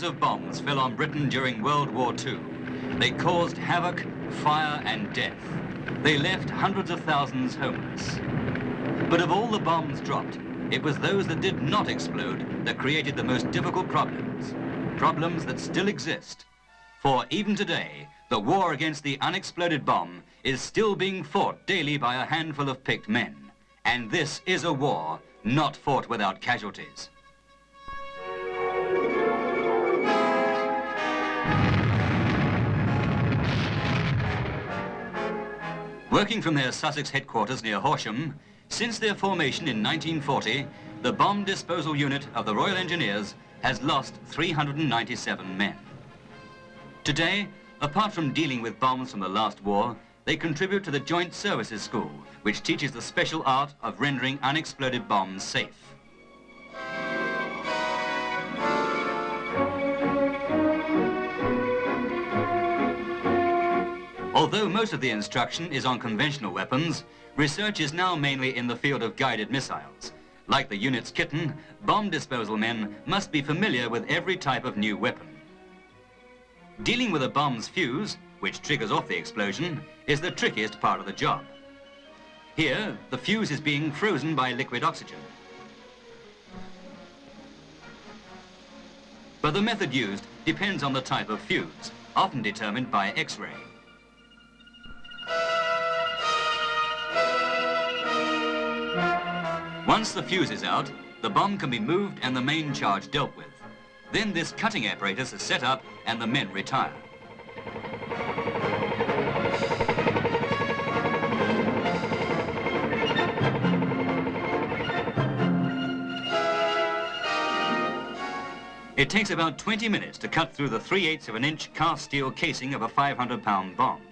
Millions of bombs fell on Britain during World War II. They caused havoc, fire and death. They left hundreds of thousands homeless. But of all the bombs dropped, it was those that did not explode that created the most difficult problems. Problems that still exist. For even today, the war against the unexploded bomb is still being fought daily by a handful of picked men. And this is a war not fought without casualties. Working from their Sussex headquarters near Horsham, since their formation in 1940, the Bomb Disposal Unit of the Royal Engineers has lost 397 men. Today, apart from dealing with bombs from the last war, they contribute to the Joint Services School, which teaches the special art of rendering unexploded bombs safe. Although most of the instruction is on conventional weapons, research is now mainly in the field of guided missiles. Like the unit's kitten, bomb disposal men must be familiar with every type of new weapon. Dealing with a bomb's fuse, which triggers off the explosion, is the trickiest part of the job. Here, the fuse is being frozen by liquid oxygen. But the method used depends on the type of fuse, often determined by X-ray. Once the fuse is out, the bomb can be moved and the main charge dealt with. Then this cutting apparatus is set up and the men retire. It takes about 20 minutes to cut through the 3/8 of an inch cast steel casing of a 500-pound bomb.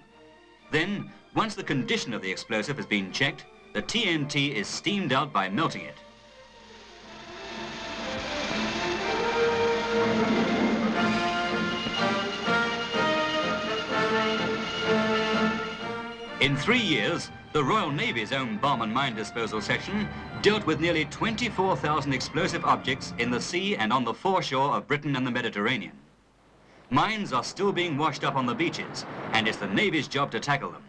Then, once the condition of the explosive has been checked, the TNT is steamed out by melting it. In 3 years, the Royal Navy's own bomb and mine disposal section dealt with nearly 24,000 explosive objects in the sea and on the foreshore of Britain and the Mediterranean. Mines are still being washed up on the beaches, and it's the Navy's job to tackle them.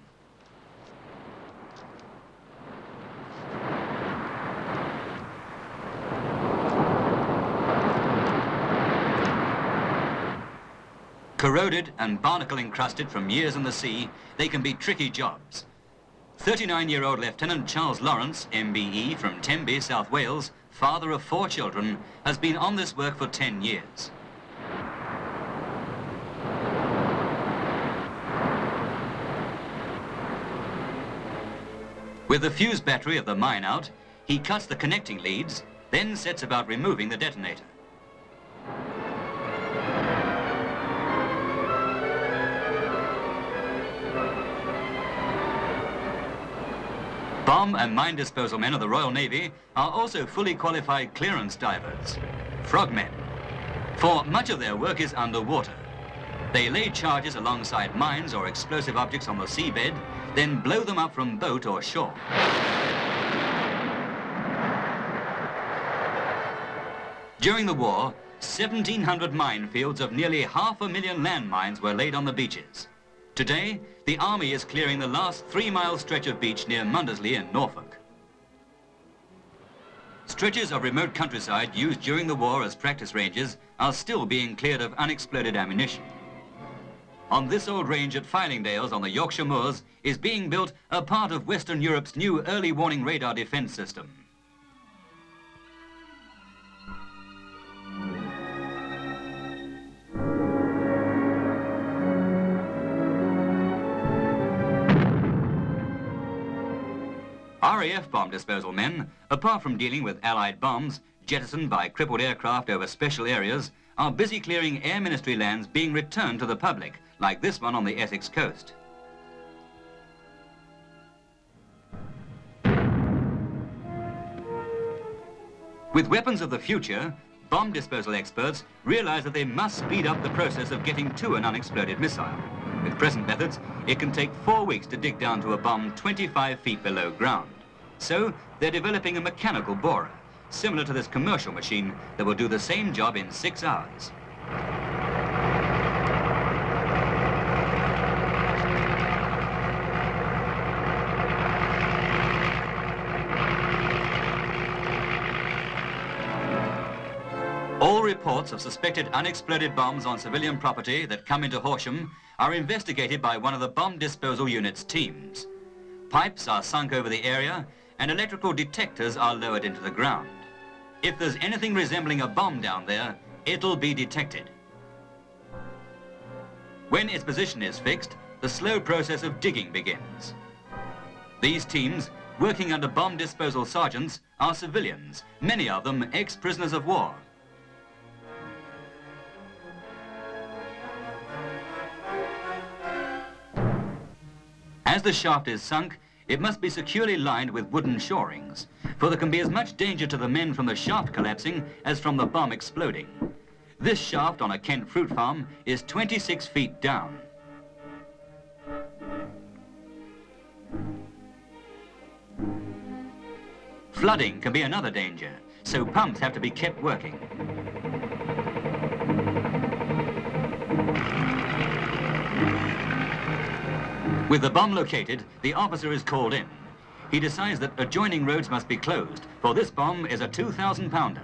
Corroded and barnacle encrusted from years in the sea, they can be tricky jobs. 39-year-old Lieutenant Charles Lawrence, MBE, from Tenby, South Wales, father of 4 children, has been on this work for 10 years. With the fuse battery of the mine out, he cuts the connecting leads, then sets about removing the detonator. Bomb and mine disposal men of the Royal Navy are also fully qualified clearance divers, frogmen. For much of their work is underwater. They lay charges alongside mines or explosive objects on the seabed, then blow them up from boat or shore. During the war, 1,700 minefields of nearly 500,000 landmines were laid on the beaches. Today, the Army is clearing the last 3-mile stretch of beach near Mundersley in Norfolk. Stretches of remote countryside used during the war as practice ranges are still being cleared of unexploded ammunition. On this old range at Fylingdales on the Yorkshire moors is being built a part of Western Europe's new early warning radar defense system. RAF bomb disposal men, apart from dealing with Allied bombs jettisoned by crippled aircraft over special areas, are busy clearing Air Ministry lands being returned to the public, like this one on the Essex coast. With weapons of the future, bomb disposal experts realize that they must speed up the process of getting to an unexploded missile. With present methods, it can take 4 weeks to dig down to a bomb 25 feet below ground. So they're developing a mechanical borer, similar to this commercial machine that will do the same job in 6 hours. reports of suspected unexploded bombs on civilian property that come into Horsham are investigated by one of the bomb disposal unit's teams. Pipes are sunk over the area and electrical detectors are lowered into the ground. If there's anything resembling a bomb down there, it'll be detected. When its position is fixed, the slow process of digging begins. These teams, working under bomb disposal sergeants, are civilians, many of them ex-prisoners of war. As the shaft is sunk, it must be securely lined with wooden shorings, for there can be as much danger to the men from the shaft collapsing as from the bomb exploding. This shaft on a Kent fruit farm is 26 feet down. Flooding can be another danger, so pumps have to be kept working. With the bomb located, the officer is called in. He decides that adjoining roads must be closed, for this bomb is a 2,000-pounder.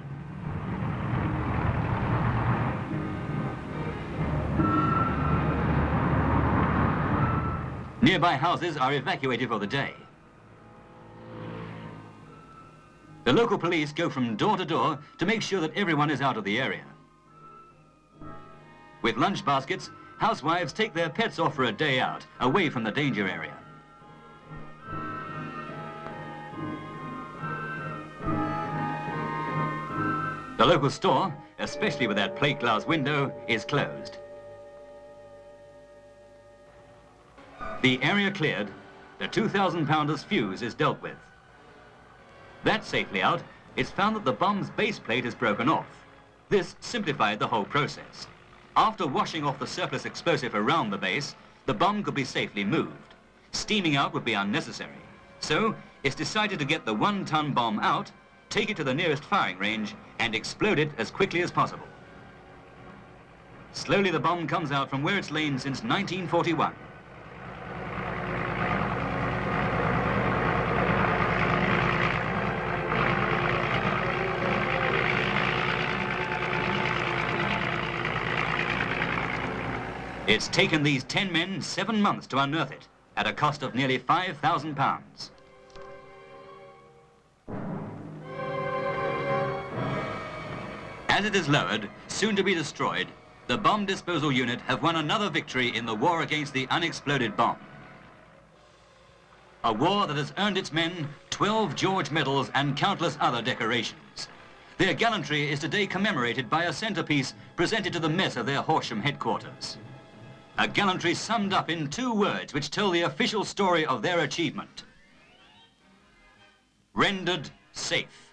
Nearby houses are evacuated for the day. The local police go from door to door to make sure that everyone is out of the area. With lunch baskets, housewives take their pets off for a day out, away from the danger area. The local store, especially with that plate glass window, is closed. The area cleared, the 2,000-pounder's fuse is dealt with. That safely out, it's found that the bomb's base plate is broken off. This simplified the whole process. After washing off the surplus explosive around the base, the bomb could be safely moved. Steaming out would be unnecessary. So it's decided to get the 1-ton bomb out, take it to the nearest firing range, and explode it as quickly as possible. Slowly the bomb comes out from where it's lain since 1941. It's taken these 10 men 7 months to unearth it, at a cost of nearly £5,000. As it is lowered, soon to be destroyed, the bomb disposal unit have won another victory in the war against the unexploded bomb. A war that has earned its men 12 George medals and countless other decorations. Their gallantry is today commemorated by a centerpiece presented to the mess of their Horsham headquarters. A gallantry summed up in 2 words which tell the official story of their achievement. Rendered safe.